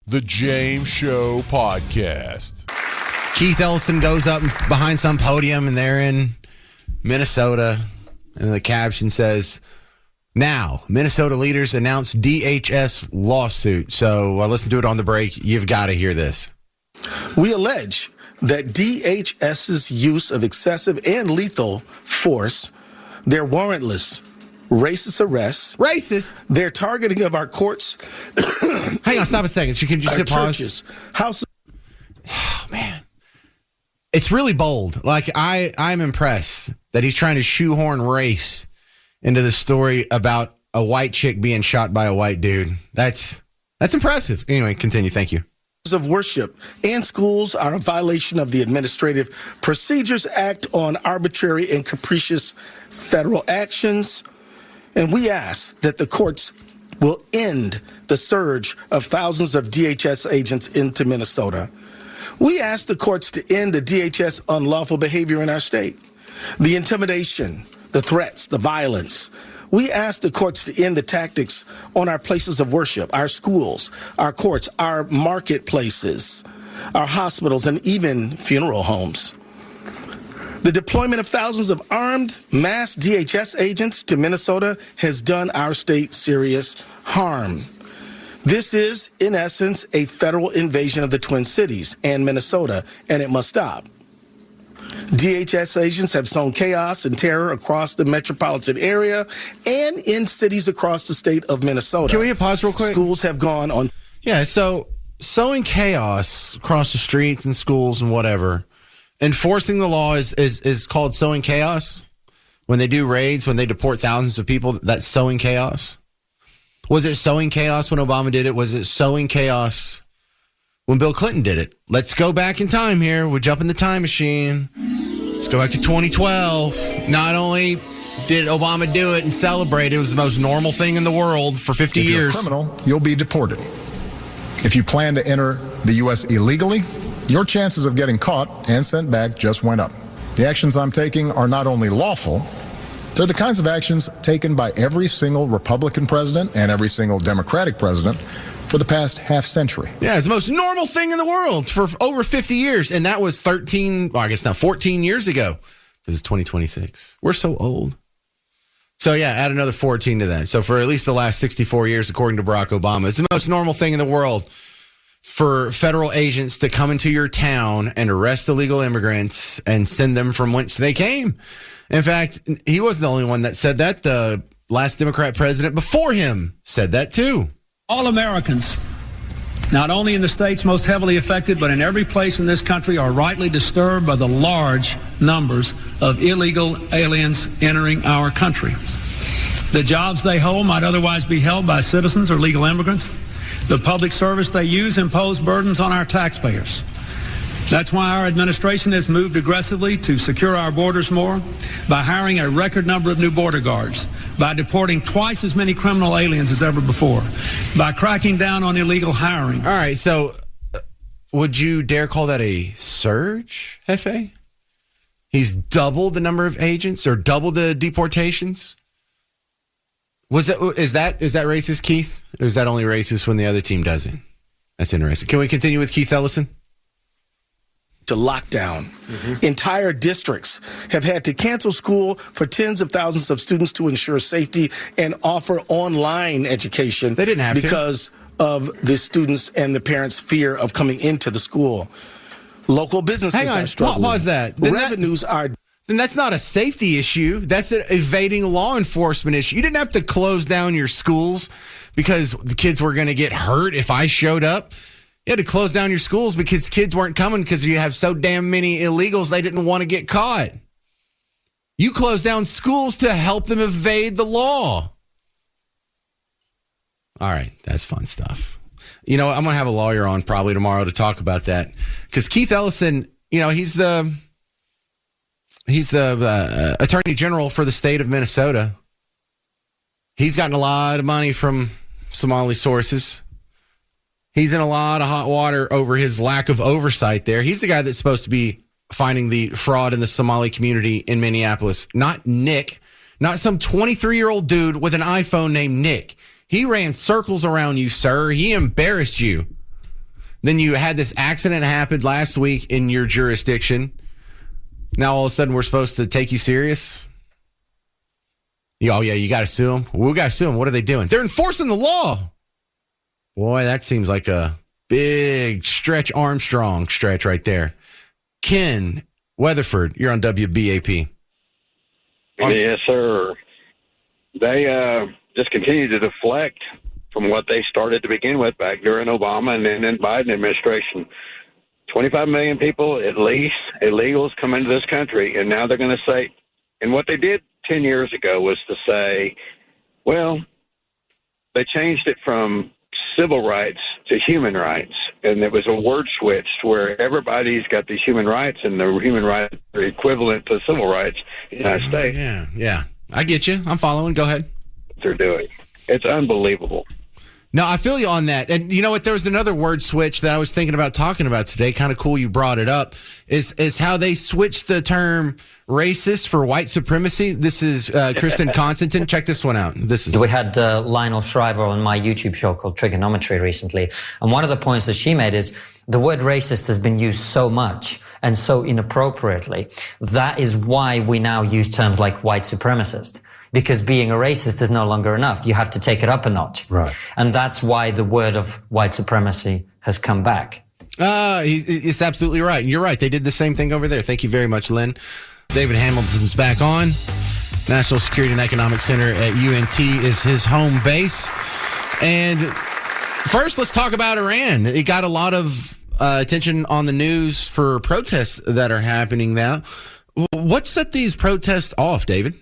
The James Show Podcast. Keith Ellison goes up behind some podium, and they're in Minnesota, and the caption says, "Now, Minnesota leaders announce DHS lawsuit." So I listened to it on the break. You've got to hear this. We allege that DHS's use of excessive and lethal force, their warrantless racist arrests, their targeting of our courts. Hang on, stop a second. Can you just pause? Churches, houses. Oh, man. It's really bold. Like, I'm impressed that he's trying to shoehorn race into the story about a white chick being shot by a white dude. That's impressive. Anyway, continue. Thank you. Of worship and schools are a violation of the Administrative Procedures Act on arbitrary and capricious federal actions. And we ask that the courts will end the surge of thousands of DHS agents into Minnesota. We ask the courts to end the DHS unlawful behavior in our state, the intimidation, the threats, the violence. We ask the courts to end the tactics on our places of worship, our schools, our courts, our marketplaces, our hospitals, and even funeral homes. The deployment of thousands of armed mass DHS agents to Minnesota has done our state serious harm. This is, in essence, a federal invasion of the Twin Cities and Minnesota, and it must stop. DHS agents have sown chaos and terror across the metropolitan area and in cities across the state of Minnesota. Can we pause real quick? Schools have gone on. Yeah, so sowing chaos across the streets and schools and whatever. Enforcing the law is called sowing chaos. When they do raids, when they deport thousands of people, that's sowing chaos. Was it sowing chaos when Obama did it? Was it sowing chaos when Bill Clinton did it? Let's go back in time here. We'll jump in the time machine. Let's go back to 2012. Not only did Obama do it and celebrate, it was the most normal thing in the world for 50 years. If you're a criminal, you'll be deported. If you plan to enter the U.S. illegally, your chances of getting caught and sent back just went up. The actions I'm taking are not only lawful, they're the kinds of actions taken by every single Republican president and every single Democratic president for the past half century. Yeah, it's the most normal thing in the world for over 50 years. And that was 14 years ago, because it's 2026. We're so old. So, yeah, add another 14 to that. So for at least the last 64 years, according to Barack Obama, it's the most normal thing in the world for federal agents to come into your town and arrest illegal immigrants and send them from whence they came. In fact, he wasn't the only one that said that. The last Democrat president before him said that, too. All Americans, not only in the states most heavily affected, but in every place in this country, are rightly disturbed by the large numbers of illegal aliens entering our country. The jobs they hold might otherwise be held by citizens or legal immigrants. The public service they use impose burdens on our taxpayers. That's why our administration has moved aggressively to secure our borders more, by hiring a record number of new border guards, by deporting twice as many criminal aliens as ever before, by cracking down on illegal hiring. All right, so would you dare call that a surge, Hefe? He's doubled the number of agents or doubled the deportations? Is that racist, Keith? Or is that only racist when the other team does it? That's interesting. Can we continue with Keith Ellison? To lockdown. Entire districts have had to cancel school for tens of thousands of students to ensure safety and offer online education. They didn't have because of the students and the parents' fear of coming into the school. Local businesses are struggling. Pause that. Revenues are. Then that's not a safety issue. That's an evading law enforcement issue. You didn't have to close down your schools because the kids were going to get hurt if I showed up. You had to close down your schools because kids weren't coming because you have so damn many illegals they didn't want to get caught. You closed down schools to help them evade the law. All right, that's fun stuff. You know, I'm going to have a lawyer on probably tomorrow to talk about that because Keith Ellison, you know, he's the attorney general for the state of Minnesota. He's gotten a lot of money from Somali sources. He's in a lot of hot water over his lack of oversight there. He's the guy that's supposed to be finding the fraud in the Somali community in Minneapolis. Not Nick, not some 23-year-old dude with an iPhone named Nick. He ran circles around you, sir. He embarrassed you. Then you had this accident happen last week in your jurisdiction. Now all of a sudden we're supposed to take you serious? Oh, yeah, you got to sue them? We got to sue them. What are they doing? They're enforcing the law. Boy, that seems like a big Stretch Armstrong stretch right there. Ken Weatherford, you're on WBAP. Yes, sir. They just continue to deflect from what they started to begin with back during Obama and then Biden administration. 25 million people, at least, illegals come into this country, and now they're going to say, and what they did 10 years ago was to say, well, they changed it from civil rights to human rights, and there was a word switch where everybody's got these human rights, and the human rights are equivalent to civil rights in the United States. Yeah. I get you. I'm following. Go ahead. They're doing. It's unbelievable. No, I feel you on that. And you know what? There was another word switch that I was thinking about talking about today. Kind of cool you brought it up. Is how they switched the term racist for white supremacy. This is Kristen Constantine. Check this one out. We had Lionel Shriver on my YouTube show called Trigonometry recently. And one of the points that she made is the word racist has been used so much and so inappropriately. That is why we now use terms like white supremacist. Because being a racist is no longer enough. You have to take it up a notch. Right. And that's why the word of white supremacy has come back. It's absolutely right. You're right. They did the same thing over there. Thank you very much, Lynn. David Hamilton's back on. National Security and Economic Center at UNT is his home base. And first, let's talk about Iran. It got a lot of attention on the news for protests that are happening now. What set these protests off, David?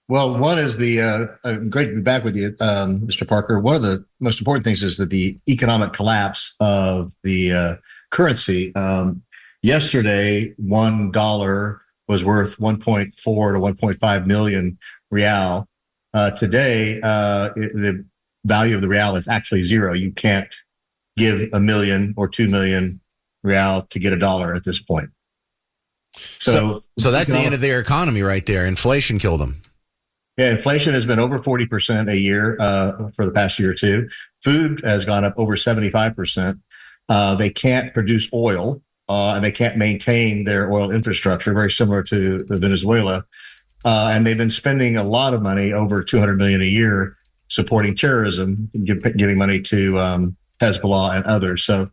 Well, one is great to be back with you, Mr. Parker. One of the most important things is that the economic collapse of the currency. Yesterday, $1 was worth 1.4 to 1.5 million real. Today, the value of the real is actually zero. You can't give 1 million or 2 million real to get $1 at this point. So that's the end of their economy right there. Inflation killed them. Yeah, inflation has been over 40% a year for the past year or two. Food has gone up over 75%. They can't produce oil, and they can't maintain their oil infrastructure, very similar to Venezuela. And they've been spending a lot of money, over $200 million a year, supporting terrorism, giving money to Hezbollah and others. So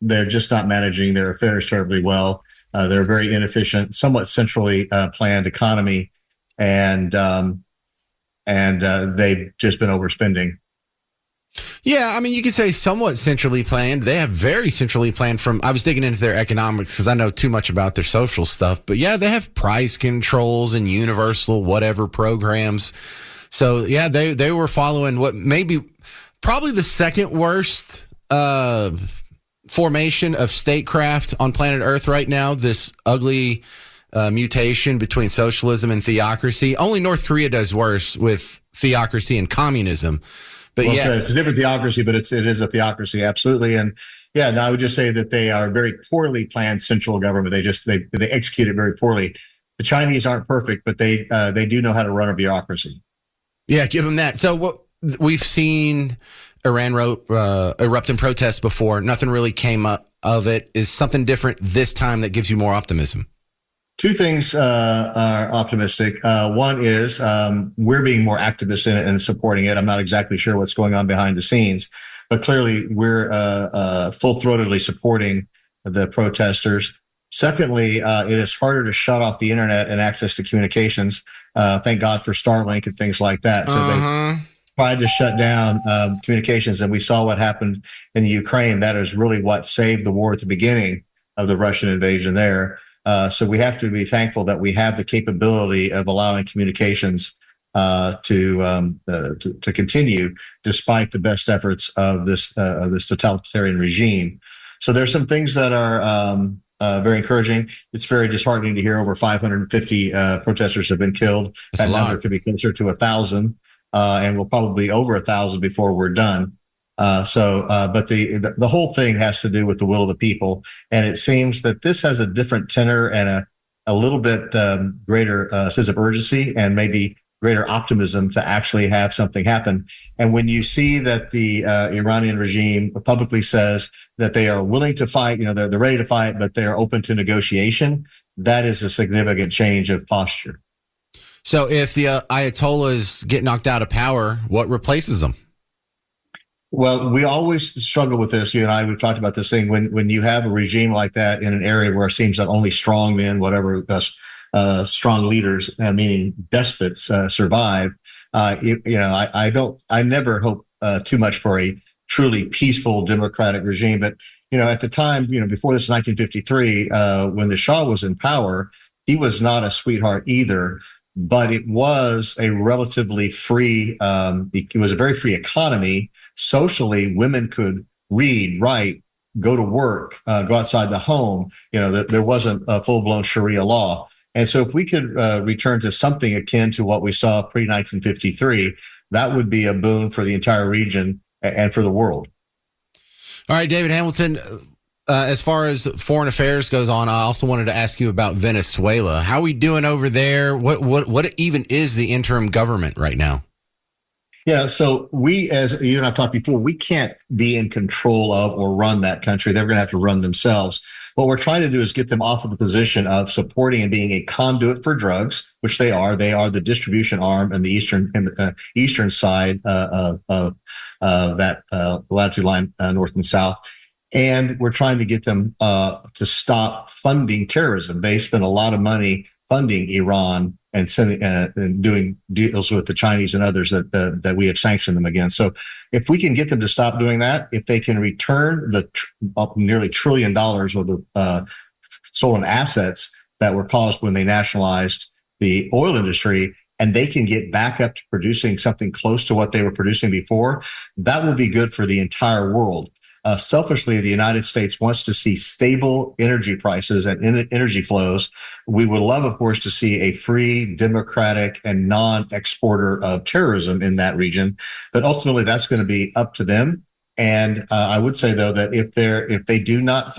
they're just not managing their affairs terribly well. They're a very inefficient, somewhat centrally planned economy. And they've just been overspending. Yeah, I mean, you could say somewhat centrally planned. They have very centrally planned I was digging into their economics because I know too much about their social stuff. But yeah, they have price controls and universal whatever programs. So yeah, they were following what probably the second worst formation of statecraft on planet Earth right now, this ugly mutation between socialism and theocracy. Only North Korea does worse with theocracy and communism. But well, yeah, it's a different theocracy, but it is a theocracy, absolutely. And yeah, no, I would just say that they are very poorly planned central government. They execute it very poorly. The Chinese aren't perfect, but they do know how to run a bureaucracy. Yeah, give them that. So what we've seen Iran erupt in protests before. Nothing really came up of it. Is something different this time that gives you more optimism? Two things are optimistic. One is we're being more activists in it and supporting it. I'm not exactly sure what's going on behind the scenes, but clearly we're full-throatedly supporting the protesters. Secondly, it is harder to shut off the internet and access to communications. Thank God for Starlink and things like that. So they tried to shut down communications, and we saw what happened in Ukraine. That is really what saved the war at the beginning of the Russian invasion there. So we have to be thankful that we have the capability of allowing communications to continue despite the best efforts of this totalitarian regime. So there's some things that are very encouraging. It's very disheartening to hear over 550 protesters have been killed. That number could be closer to 1,000, and we'll probably be over 1,000 before we're done. But the whole thing has to do with the will of the people, and it seems that this has a different tenor and a little bit greater sense of urgency, and maybe greater optimism to actually have something happen. And when you see that the Iranian regime publicly says that they are willing to fight, they're ready to fight, but they are open to negotiation, that is a significant change of posture. So if the Ayatollahs get knocked out of power, what replaces them? Well, we always struggle with this. You and I, we've talked about this thing. When you have a regime like that in an area where it seems that only strong men, whatever, strong leaders, meaning despots, survive. I never hope too much for a truly peaceful democratic regime. But, at the time, before this 1953, when the Shah was in power, he was not a sweetheart either. But it was a relatively free, it was a very free economy. Socially, women could read, write, go to work, go outside the home. There wasn't a full-blown Sharia law. And so if we could return to something akin to what we saw pre-1953, that would be a boon for the entire region and for the world. All right, David Hamilton, as far as foreign affairs goes on, I also wanted to ask you about Venezuela. How are we doing over there? What even is the interim government right now? Yeah, so we, as you and I've talked before, we can't be in control of or run that country. They're going to have to run themselves. What we're trying to do is get them off of the position of supporting and being a conduit for drugs, which they are. They are the distribution arm and the eastern side of that latitude line, north and south. And we're trying to get them to stop funding terrorism. They spend a lot of money funding Iran and sending and doing deals with the Chinese and others that we have sanctioned them against. So if we can get them to stop doing that, if they can return the nearly $1 trillion worth of stolen assets that were caused when they nationalized the oil industry, and they can get back up to producing something close to what they were producing before, that will be good for the entire world. Selfishly, the United States wants to see stable energy prices and energy flows. We would love, of course, to see a free, democratic, and non-exporter of terrorism in that region. But ultimately, that's going to be up to them. And I would say, though, that if they do not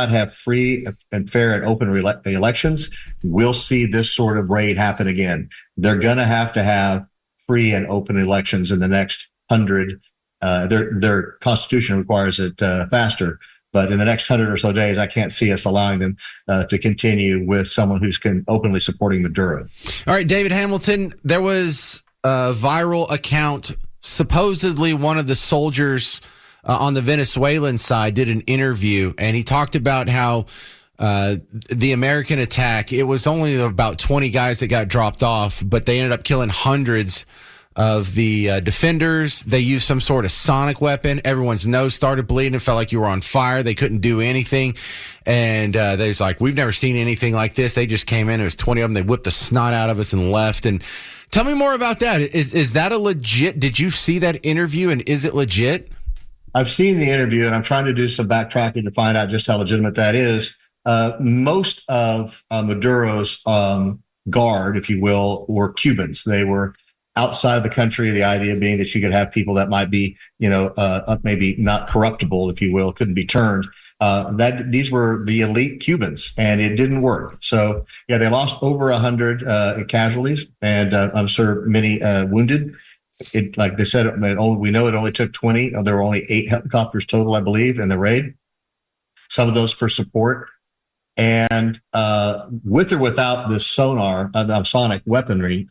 have free and fair and open elections, we'll see this sort of raid happen again. They're going to have free and open elections in the next 100. Their constitution requires it faster, but in the next 100 or so days, I can't see us allowing them to continue with someone who's openly supporting Maduro. All right, David Hamilton, there was a viral account. Supposedly one of the soldiers on the Venezuelan side did an interview, and he talked about how the American attack, it was only about 20 guys that got dropped off, but they ended up killing hundreds of the defenders. They used some sort of sonic weapon. Everyone's nose started bleeding. It felt like you were on fire. They couldn't do anything. And they was like, we've never seen anything like this. They just came in. It was 20 of them. They whipped the snot out of us and left. And tell me more about that. Is that a legit? Did you see that interview, and is it legit? I've seen the interview, and I'm trying to do some backtracking to find out just how legitimate that is. Most of Maduro's guard, if you will, were Cubans. They were outside of the country, the idea being that you could have people that might be, maybe not corruptible, if you will, couldn't be turned. These were the elite Cubans, and it didn't work. So, yeah, they lost over 100 casualties, and I'm sure many wounded. Like they said, we know it only took 20. There were only 8 helicopters total, I believe, in the raid. Some of those for support. And with or without this sonic weaponry,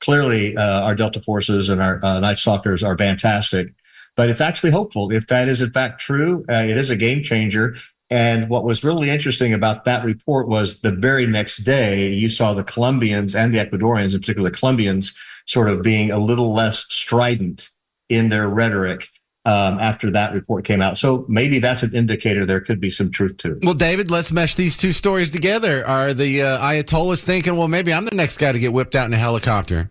clearly our Delta forces and our Night Stalkers are fantastic. But it's actually hopeful. If that is in fact true, it is a game changer. And what was really interesting about that report was the very next day, you saw the Colombians and the Ecuadorians, in particular the Colombians, sort of being a little less strident in their rhetoric after that report came out. So maybe that's an indicator there could be some truth to it. Well, David, let's mesh these two stories together. Are the Ayatollahs thinking, well, maybe I'm the next guy to get whipped out in a helicopter?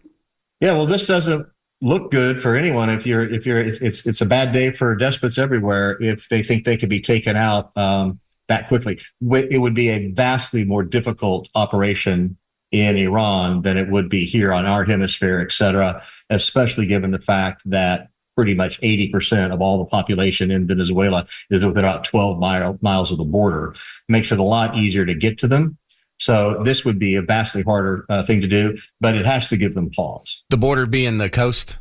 Yeah, well, this doesn't look good for anyone. It's a bad day for despots everywhere if they think they could be taken out that quickly. It would be a vastly more difficult operation in Iran than it would be here on our hemisphere, et cetera, especially given the fact that pretty much 80% of all the population in Venezuela is within about 12 miles of the border. Makes it a lot easier to get to them. So this would be a vastly harder thing to do, but it has to give them pause. The border being the coast?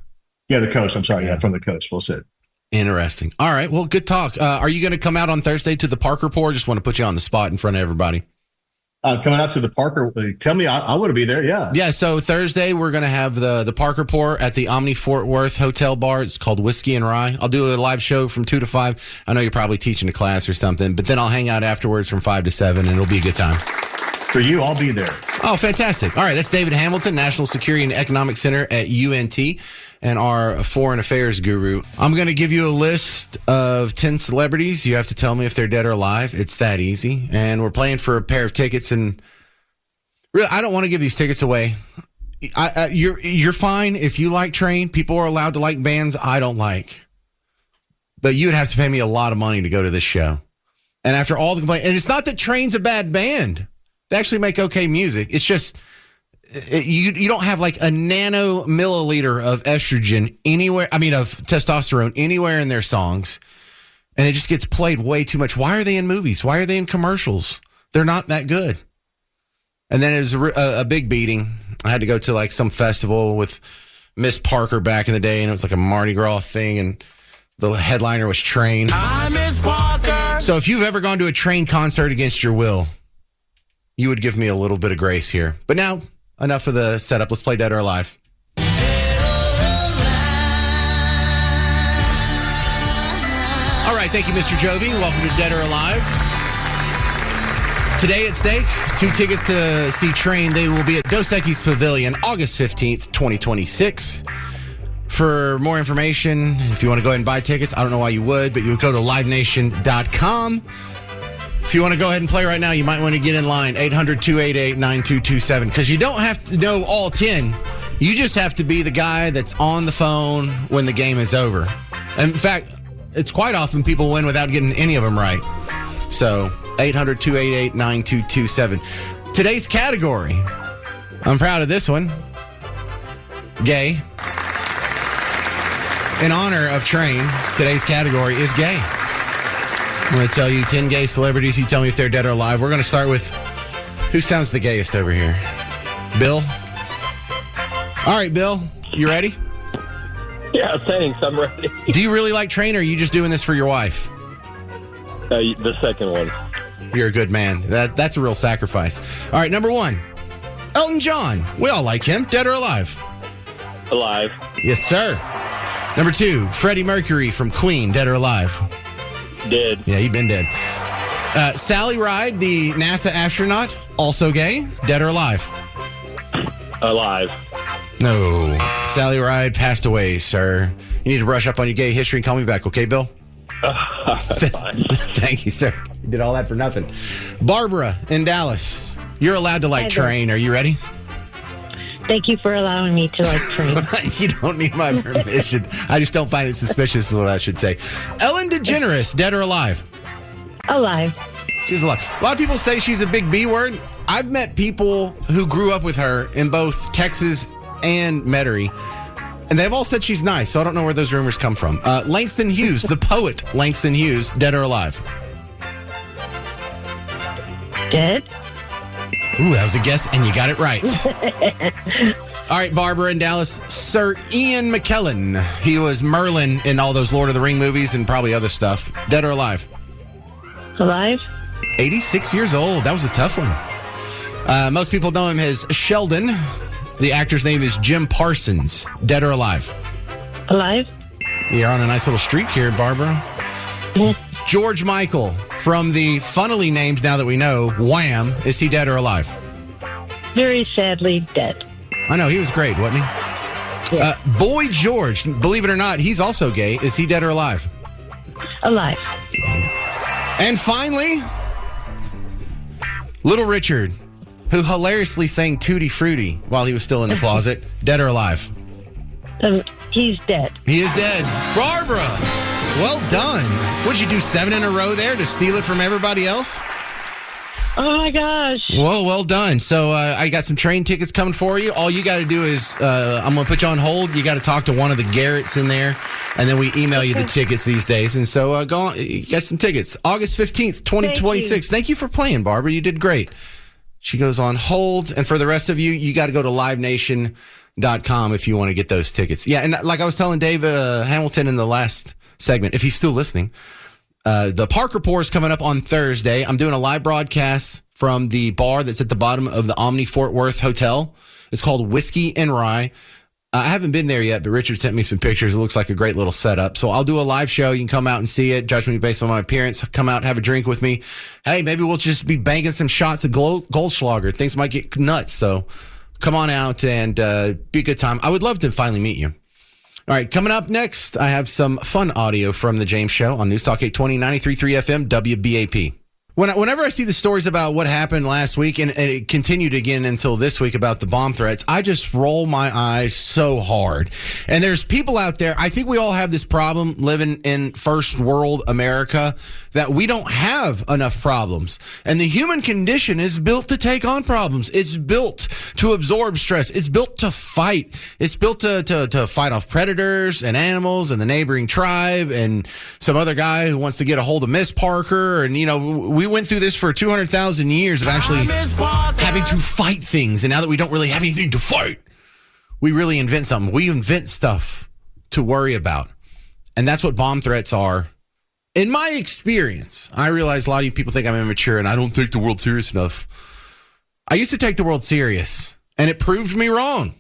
Yeah, the coast. I'm sorry. Yeah, from the coast. We'll see. Interesting. All right. Well, good talk. Are you going to come out on Thursday to the Parker Pour? Just want to put you on the spot in front of everybody. Coming up to the Parker, tell me, I want to be there. Yeah. Yeah. So Thursday, we're going to have the Parker Pour at the Omni Fort Worth Hotel Bar. It's called Whiskey and Rye. I'll do a live show from 2 to 5. I know you're probably teaching a class or something, but then I'll hang out afterwards from 5 to 7, and it'll be a good time. For you, I'll be there. Oh, fantastic. All right. That's David Hamilton, National Security and Economic Center at UNT, and our foreign affairs guru. I'm going to give you a list of 10 celebrities. You have to tell me if they're dead or alive. It's that easy. And we're playing for a pair of tickets. And really, I don't want to give these tickets away. You're fine if you like Train. People are allowed to like bands I don't like. But you would have to pay me a lot of money to go to this show. And after all the complaints, and it's not that Train's a bad band. They actually make okay music. It's just you don't have like a nano milliliter of estrogen anywhere. I mean, of testosterone anywhere in their songs, and it just gets played way too much. Why are they in movies? Why are they in commercials? They're not that good. And then it was a big beating. I had to go to like some festival with Miss Parker back in the day, and it was like a Mardi Gras thing, and the headliner was Train. I'm Miss Parker. So if you've ever gone to a Train concert against your will, you would give me a little bit of grace here. But now, enough of the setup. Let's play Dead or Alive. All right, thank you, Mr. Jovi. Welcome to Dead or Alive. Today at stake, 2 tickets to see Train. They will be at Dos Equis Pavilion, August 15th, 2026. For more information, if you want to go ahead and buy tickets, I don't know why you would, but you would go to livenation.com. If you want to go ahead and play right now, you might want to get in line, 800-288-9227, because you don't have to know all 10. You just have to be the guy that's on the phone when the game is over. And in fact, it's quite often people win without getting any of them right. So, 800-288-9227. Today's category, I'm proud of this one, gay. In honor of Train, today's category is gay. I'm going to tell you 10 gay celebrities. You tell me if they're dead or alive. We're going to start with who sounds the gayest over here. Bill? All right, Bill. You ready? Yeah, thanks. I'm ready. Do you really like Train, or are you just doing this for your wife? The second one. You're a good man. That's a real sacrifice. All right, number 1. Elton John. We all like him. Dead or alive? Alive. Yes, sir. Number 2. Freddie Mercury from Queen. Dead or alive? Dead. Yeah, he'd been dead. Sally Ride, the NASA astronaut, also gay. Dead or alive? Alive. No. Sally Ride passed away, sir. You need to brush up on your gay history and call me back, okay, Bill? Fine. Thank you, sir. You did all that for nothing. Barbara in Dallas. You're allowed to like Train. Are you ready? Thank you for allowing me to like Train. You don't need my permission. I just don't find it suspicious is what I should say. Ellen DeGeneres, dead or alive? Alive. She's alive. A lot of people say she's a big B word. I've met people who grew up with her in both Texas and Metairie, and they've all said she's nice, so I don't know where those rumors come from. Langston Hughes, the poet Langston Hughes, dead or alive? Dead. Ooh, that was a guess, and you got it right. All right, Barbara in Dallas. Sir Ian McKellen. He was Merlin in all those Lord of the Ring movies and probably other stuff. Dead or alive? Alive. 86 years old. That was a tough one. Most people know him as Sheldon. The actor's name is Jim Parsons. Dead or alive? Alive. You're on a nice little streak here, Barbara. George Michael, from the funnily named, now that we know, Wham! Is he dead or alive? Very sadly dead. I know, he was great, wasn't he? Yeah. Boy George, believe it or not, he's also gay. Is he dead or alive? Alive. And finally, Little Richard, who hilariously sang Tutti Frutti while he was still in the closet. Dead or alive? He's dead. He is dead. Barbara, well done. What'd you do, 7 in a row there to steal it from everybody else? Oh, my gosh. Whoa, well done. So I got some train tickets coming for you. All you got to do is, I'm going to put you on hold. You got to talk to one of the Garretts in there, and then we email you the tickets these days. And so go on. You got some tickets. August 15th, 2026. Thank you for playing, Barbara. You did great. She goes on hold. And for the rest of you, you got to go to livenation.com if you want to get those tickets. Yeah, and like I was telling Dave Hamilton in the last segment, if he's still listening, the Park Report is coming up on Thursday. I'm doing a live broadcast from the bar that's at the bottom of the Omni Fort Worth Hotel. It's called Whiskey and Rye. I haven't been there yet, but Richard sent me some pictures. It looks like a great little setup. So I'll do a live show. You can come out and see it. Judge me based on my appearance. Come out, have a drink with me. Hey, maybe we'll just be banging some shots of Goldschlager. Things might get nuts. So come on out and be a good time. I would love to finally meet you. All right, coming up next, I have some fun audio from The James Show on News Talk 820, 93.3 FM, WBAP. Whenever I see the stories about what happened last week, and it continued again until this week about the bomb threats, I just roll my eyes so hard. And there's people out there, I think we all have this problem living in first world America, that we don't have enough problems. And the human condition is built to take on problems. It's built to absorb stress. It's built to fight. It's built to fight off predators and animals and the neighboring tribe and some other guy who wants to get a hold of Miss Parker. And, you know, we went through this for 200,000 years of actually having to fight things. And now that we don't really have anything to fight, we really invent something. We invent stuff to worry about. And that's what bomb threats are. In my experience, I realize a lot of you people think I'm immature and I don't take the world serious enough. I used to take the world serious, and it proved me wrong.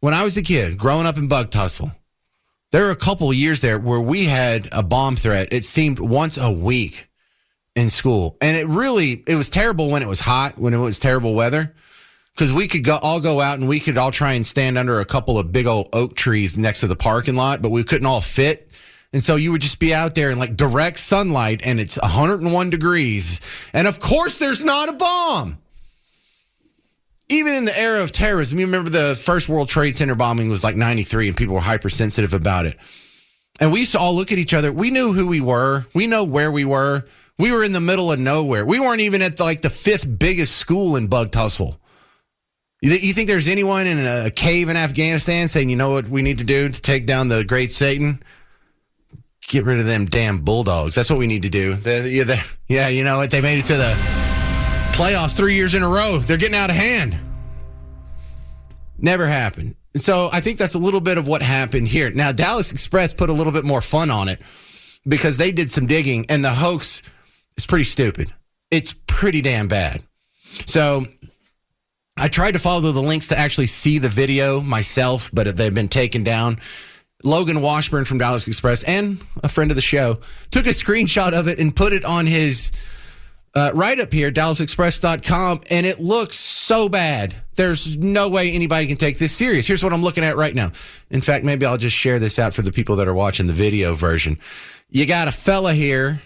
When I was a kid, growing up in Bug Tussle, there were a couple of years there where we had a bomb threat. It seemed once a week in school. And it was terrible when it was hot, when it was terrible weather, because we could all go out and we could all try and stand under a couple of big old oak trees next to the parking lot, but we couldn't all fit. And so you would just be out there in like direct sunlight and it's 101 degrees. And of course there's not a bomb. Even in the era of terrorism, you remember the first World Trade Center bombing was like 93 and people were hypersensitive about it. And we used to all look at each other. We knew who we were. We know where we were. We were in the middle of nowhere. We weren't even at the fifth biggest school in Bug Tussle. You think there's anyone in a cave in Afghanistan saying, you know what we need to do to take down the great Satan? Get rid of them damn bulldogs. That's what we need to do. Yeah, you know what? They made it to the playoffs 3 years in a row. They're getting out of hand. Never happened. So I think that's a little bit of what happened here. Now, Dallas Express put a little bit more fun on it because they did some digging, and the hoax is pretty stupid. It's pretty damn bad. So I tried to follow the links to actually see the video myself, but they've been taken down. Logan Washburn from Dallas Express and a friend of the show took a screenshot of it and put it on his write-up here, DallasExpress.com, and it looks so bad. There's no way anybody can take this serious. Here's what I'm looking at right now. In fact, maybe I'll just share this out for the people that are watching the video version. You got a fella here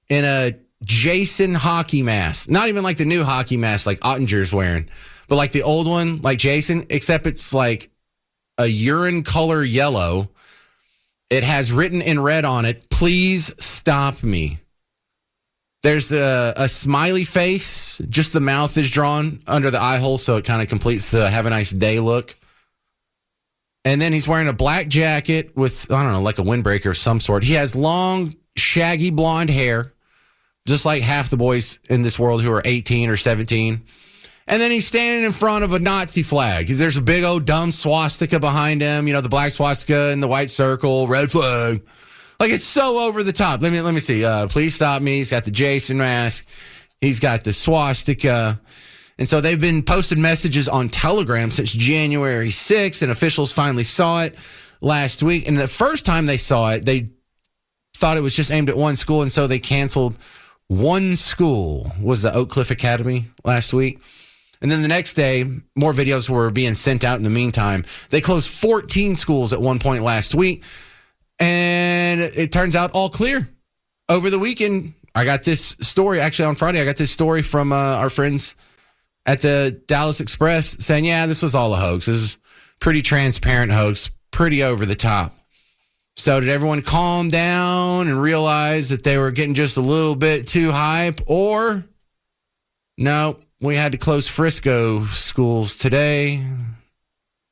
in a Jason hockey mask. Not even like the new hockey mask like Ottinger's wearing, but like the old one, like Jason, except it's like a urine color yellow. It has written in red on it, "Please stop me." There's a smiley face. Just the mouth is drawn under the eye hole, so it kind of completes the "have a nice day" look. And then he's wearing a black jacket with, I don't know, like a windbreaker of some sort. He has long, shaggy blonde hair, just like half the boys in this world who are 18 or 17. And then he's standing in front of a Nazi flag. There's a big old dumb swastika behind him. You know, the black swastika and the white circle, red flag. Like, it's so over the top. Let me see. Please stop me. He's got the Jason mask. He's got the swastika. And so they've been posting messages on Telegram since January 6th, and officials finally saw it last week. And the first time they saw it, they thought it was just aimed at one school, and so they canceled one school, was the Oak Cliff Academy last week. And then the next day, more videos were being sent out in the meantime. They closed 14 schools at one point last week, and it turns out all clear. Over the weekend, I got this story. Actually, on Friday, I got this story from our friends at the Dallas Express saying, yeah, this was all a hoax. This is pretty transparent hoax, pretty over the top. So did everyone calm down and realize that they were getting just a little bit too hype? Or, no, we had to close Frisco schools today.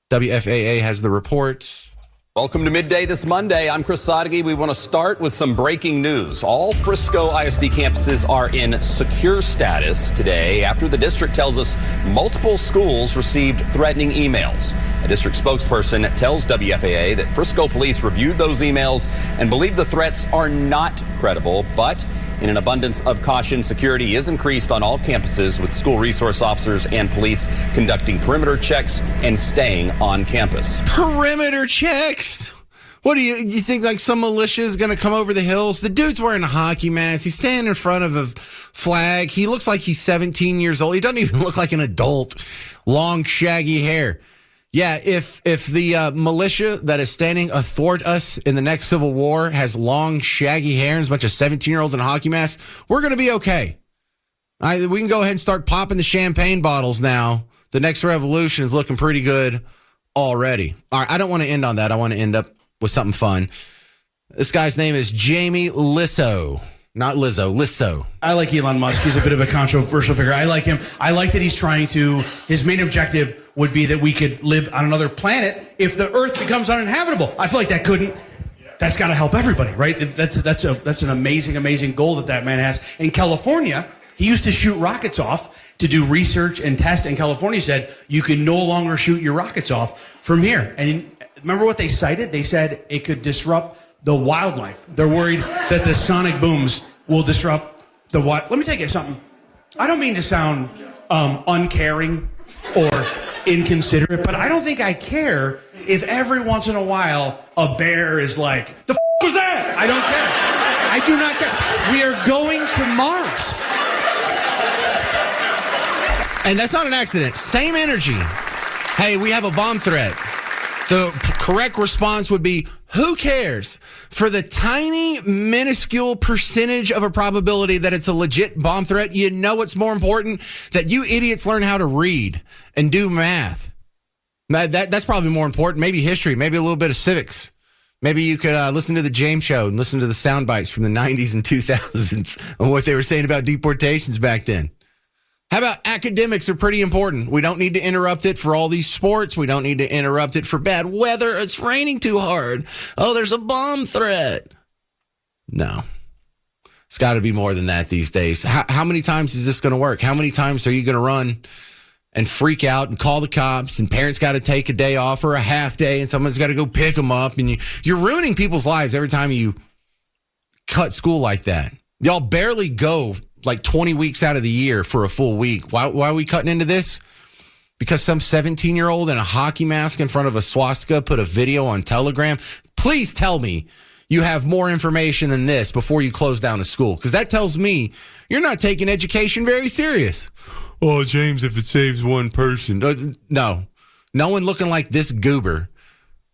WFAA has the report. Welcome to Midday this Monday. I'm Chris Sadeghi. We want to start with some breaking news. All Frisco ISD campuses are in secure status today after the district tells us multiple schools received threatening emails. A district spokesperson tells WFAA that Frisco police reviewed those emails and believe the threats are not credible, but in an abundance of caution, security is increased on all campuses with school resource officers and police conducting perimeter checks and staying on campus. Perimeter checks? What do you think, like some militia is going to come over the hills? The dude's wearing a hockey mask. He's standing in front of a flag. He looks like he's 17 years old. He doesn't even look like an adult. Long, shaggy hair. Yeah, if the militia that is standing athwart us in the next civil war has long, shaggy hair and a bunch of 17-year-olds in hockey masks, we're going to be okay. We can go ahead and start popping the champagne bottles now. The next revolution is looking pretty good already. All right, I don't want to end on that. I want to end up with something fun. This guy's name is Jamie Lissow. Not Lizzo, Lissow. I like Elon Musk. He's a bit of a controversial figure. I like him. I like that he's trying to, his main objective would be that we could live on another planet if the Earth becomes uninhabitable. I feel like that's got to help everybody, right? That's an amazing goal that man has. In California, he used to shoot rockets off to do research and test, and California said, you can no longer shoot your rockets off from here. And remember what they cited? They said it could disrupt the wildlife. They're worried that the sonic booms will disrupt the wild. Let me tell you something. I don't mean to sound uncaring or inconsiderate, but I don't think I care if every once in a while a bear is like, the f*** was that? I don't care. I do not care. We are going to Mars. And that's not an accident. Same energy. Hey, we have a bomb threat. The correct response would be, who cares? For the tiny, minuscule percentage of a probability that it's a legit bomb threat, you know what's more important? That you idiots learn how to read and do math. That's probably more important. Maybe history, maybe a little bit of civics. Maybe you could listen to the James Show and listen to the sound bites from the 90s and 2000s and what they were saying about deportations back then. How about academics are pretty important? We don't need to interrupt it for all these sports. We don't need to interrupt it for bad weather. It's raining too hard. Oh, there's a bomb threat. No. It's got to be more than that these days. How many times is this going to work? How many times are you going to run and freak out and call the cops and parents got to take a day off or a half day and someone's got to go pick them up and you're ruining people's lives every time you cut school like that. Y'all barely go like 20 weeks out of the year for a full week. Why are we cutting into this? Because some 17-year-old in a hockey mask in front of a swastika put a video on Telegram. Please tell me you have more information than this before you close down the school, because that tells me you're not taking education very serious. Oh, James, if it saves one person. No one looking like this goober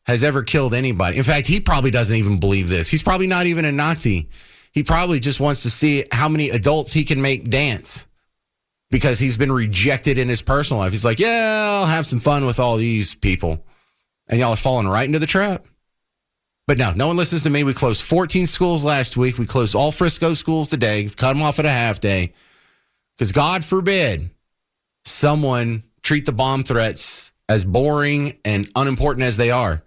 has ever killed anybody. In fact, he probably doesn't even believe this. He's probably not even a Nazi. He probably just wants to see how many adults he can make dance because he's been rejected in his personal life. He's like, yeah, I'll have some fun with all these people. And y'all are falling right into the trap. But no one listens to me. We closed 14 schools last week. We closed all Frisco schools today, cut them off at a half day. Because God forbid someone treat the bomb threats as boring and unimportant as they are.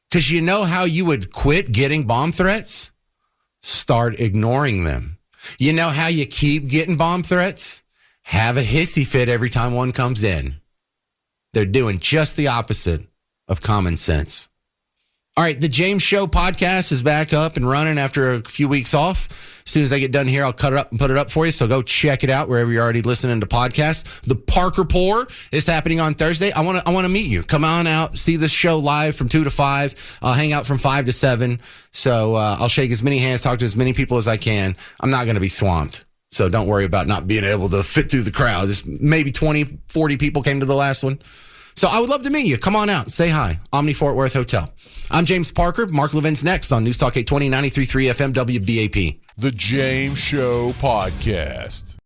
Because you know how you would quit getting bomb threats? Start ignoring them. You know how you keep getting bomb threats? Have a hissy fit every time one comes in. They're doing just the opposite of common sense. All right, the James Show podcast is back up and running after a few weeks off. As soon as I get done here, I'll cut it up and put it up for you. So go check it out wherever you're already listening to podcasts. The Parker Pour is happening on Thursday. I want to meet you. Come on out, see this show live from 2 to 5. I'll hang out from 5 to 7. So I'll shake as many hands, talk to as many people as I can. I'm not going to be swamped. So don't worry about not being able to fit through the crowd. Just maybe 20, 40 people came to the last one. So I would love to meet you. Come on out. Say hi. Omni Fort Worth Hotel. I'm James Parker. Mark Levin's next on News Talk 820, 93.3 FM, WBAP. The James Show Podcast.